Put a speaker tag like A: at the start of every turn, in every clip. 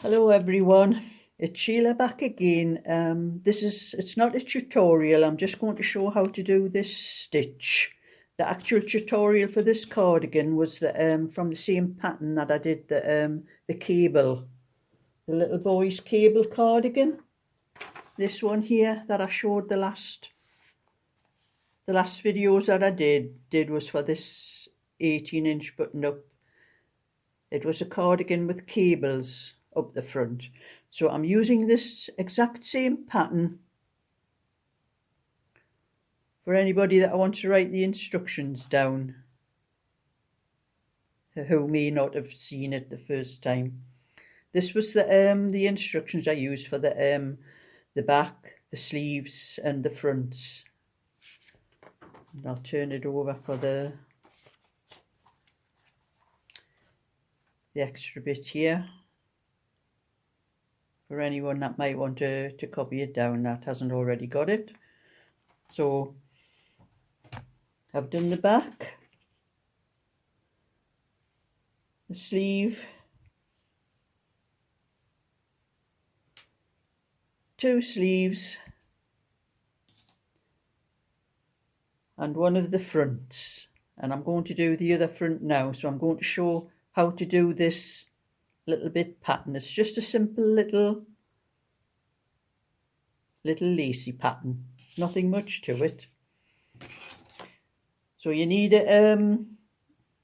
A: Hello everyone, it's Sheila back again. It's not a tutorial, I'm just going to show how to do this stitch. The actual tutorial for this cardigan was from the same pattern that I did the cable, the little boy's cable cardigan. This one here that I showed the last videos that I did was for this 18-inch button up. It was a cardigan with cables up the front. So I'm using this exact same pattern for anybody that wants to write the instructions down, who may not have seen it the first time. This was the instructions I used for the back, the sleeves and the fronts. And I'll turn it over for the extra bit here, for anyone that might want to copy it down that hasn't already got it. So I've done the back, the sleeve, 2 sleeves and one of the fronts, and I'm going to do the other front now. So I'm going to show how to do this little bit pattern. It's just a simple little Lacey pattern, nothing much to it. So you need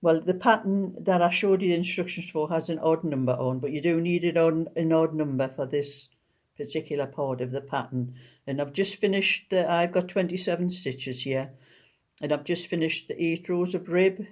A: well, the pattern that I showed you the instructions for has an odd number on, but you do need it on an odd number for this particular part of the pattern. And I've just finished I've got 27 stitches here, and I've just finished the 8 rows of rib,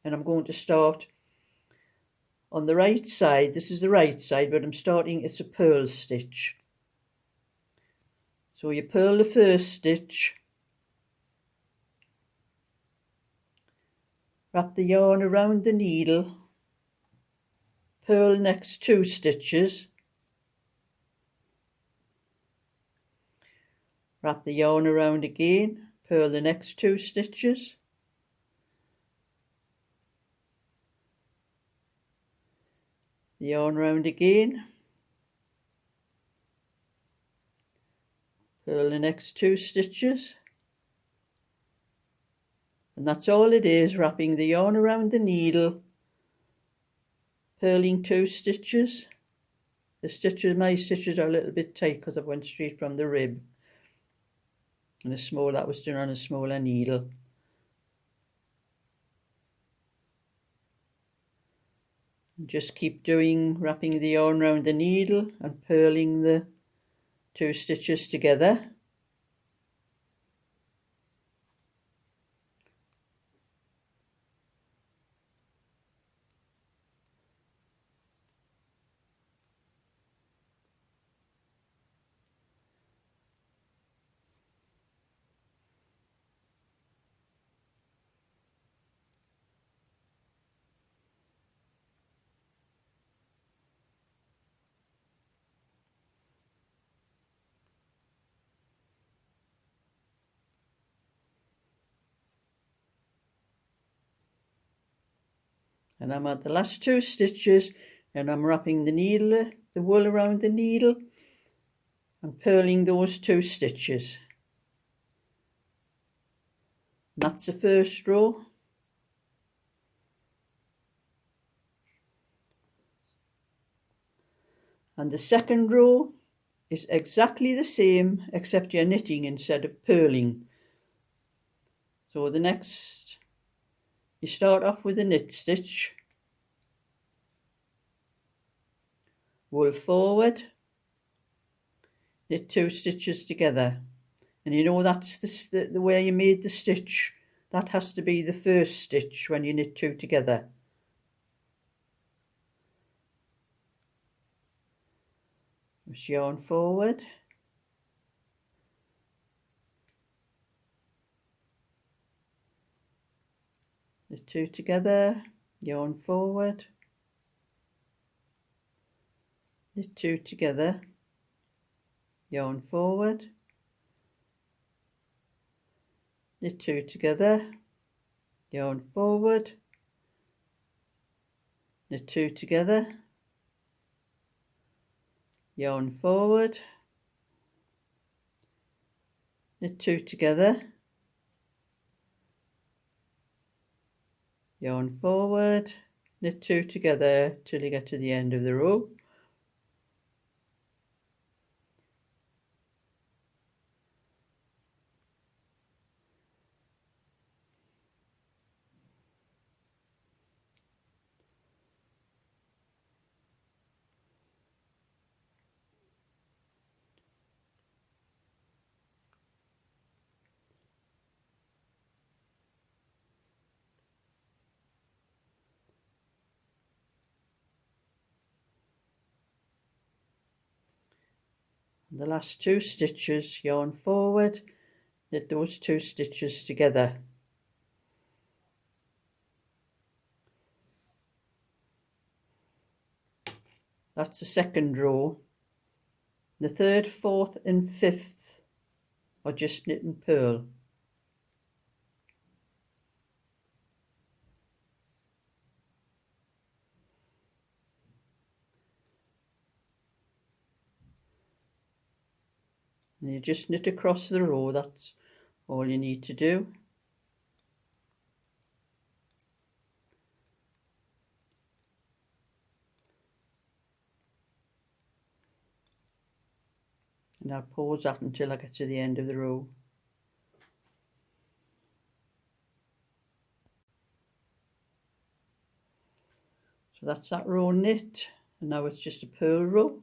A: and I'm going to start on the right side. This is the right side, but I'm starting, it's a purl stitch. So you purl the first stitch, wrap the yarn around the needle, purl next 2 stitches, wrap the yarn around again, purl the next 2 stitches, the yarn round again, purl the next 2 stitches, and that's all it is, wrapping the yarn around the needle, purling 2 stitches. My stitches are a little bit tight because I went straight from the rib, and that was done on a smaller needle. And just keep doing, wrapping the yarn around the needle and purling the 2 stitches together. And I'm at the last 2 stitches, and I'm wrapping the wool around the needle and purling those 2 stitches. And that's the first row. And the second row is exactly the same, except you're knitting instead of purling. So you start off with a knit stitch, wool forward, knit 2 stitches together, and you know that's the way you made the stitch. That has to be the first stitch when you knit 2 together. Just yarn forward, knit 2 together, yarn forward, knit 2 together, yarn forward, knit 2 together, yarn forward, knit 2 together, yarn forward, knit 2 together, yarn forward, knit 2 together till you get to the end of the row. The last 2 stitches, yarn forward, knit those 2 stitches together. That's the second row. The 3rd, 4th and 5th are just knit and purl. And you just knit across the row, that's all you need to do. And I'll pause that until I get to the end of the row. So that's that row knit, and now it's just a purl row.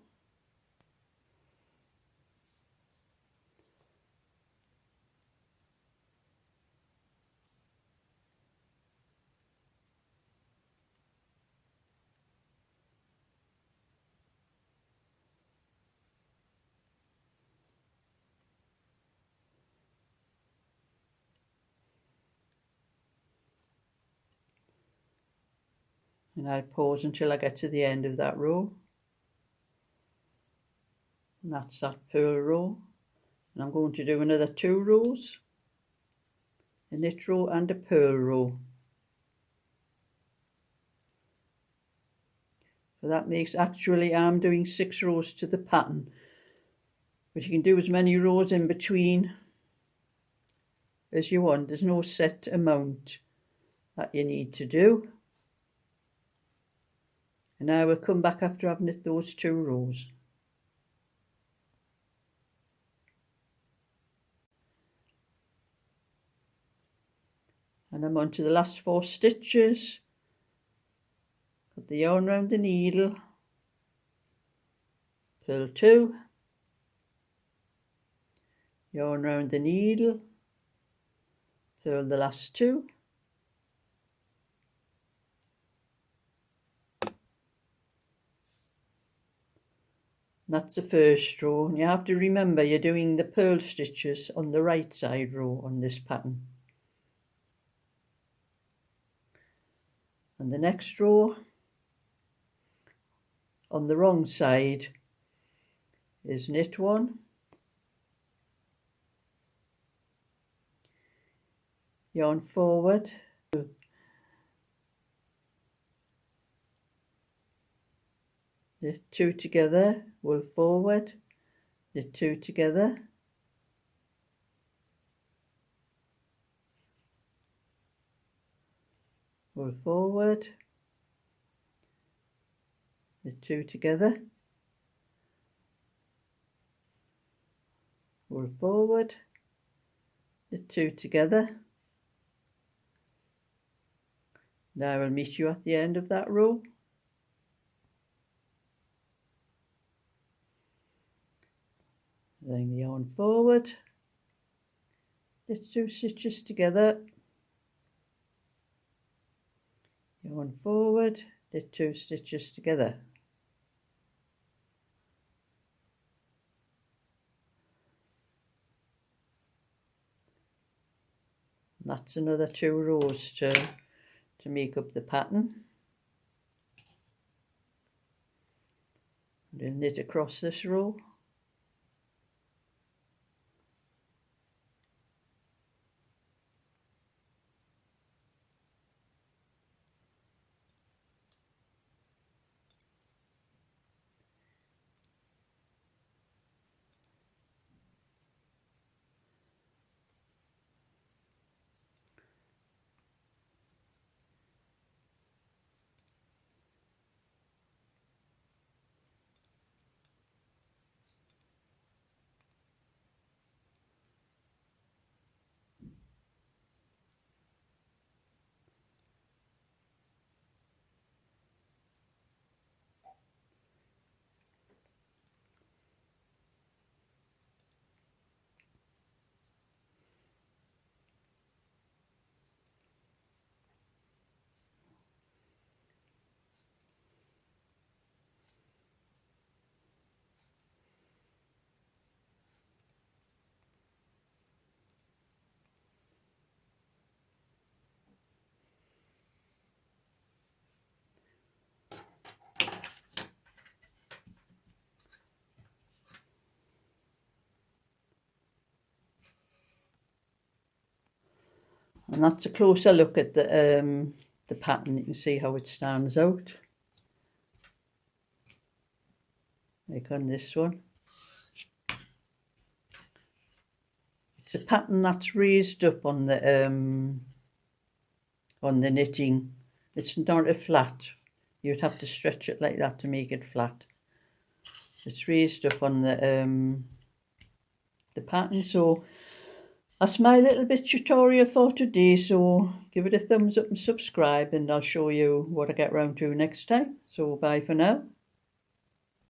A: And I pause until I get to the end of that row. And that's that purl row. And I'm going to do another 2 rows, a knit row and a purl row. So that makes, actually I'm doing 6 rows to the pattern, but you can do as many rows in between as you want. There's no set amount that you need to do. And now we'll come back after I've knit those 2 rows. And I'm on to the last 4 stitches. Put the yarn around the needle, purl 2, yarn around the needle, purl the last 2, that's the first row. And you have to remember you're doing the purl stitches on the right side row on this pattern. And the next row on the wrong side is knit 1, yarn forward, knit 2 together, wool forward, knit 2 together, wool forward, knit 2 together, wool forward, knit 2 together. Now I'll meet you at the end of that row. Then the yarn forward, knit 2 stitches together, yarn forward, knit 2 stitches together. And that's another 2 rows to make up the pattern. And then knit across this row. And that's a closer look at the pattern. You can see how it stands out, like on this one. It's a pattern that's raised up on the knitting. It's not a flat. You'd have to stretch it like that to make it flat. It's raised up on the pattern. So that's my little bit tutorial for today. So give it a thumbs up and subscribe, and I'll show you what I get round to next time. So bye for now.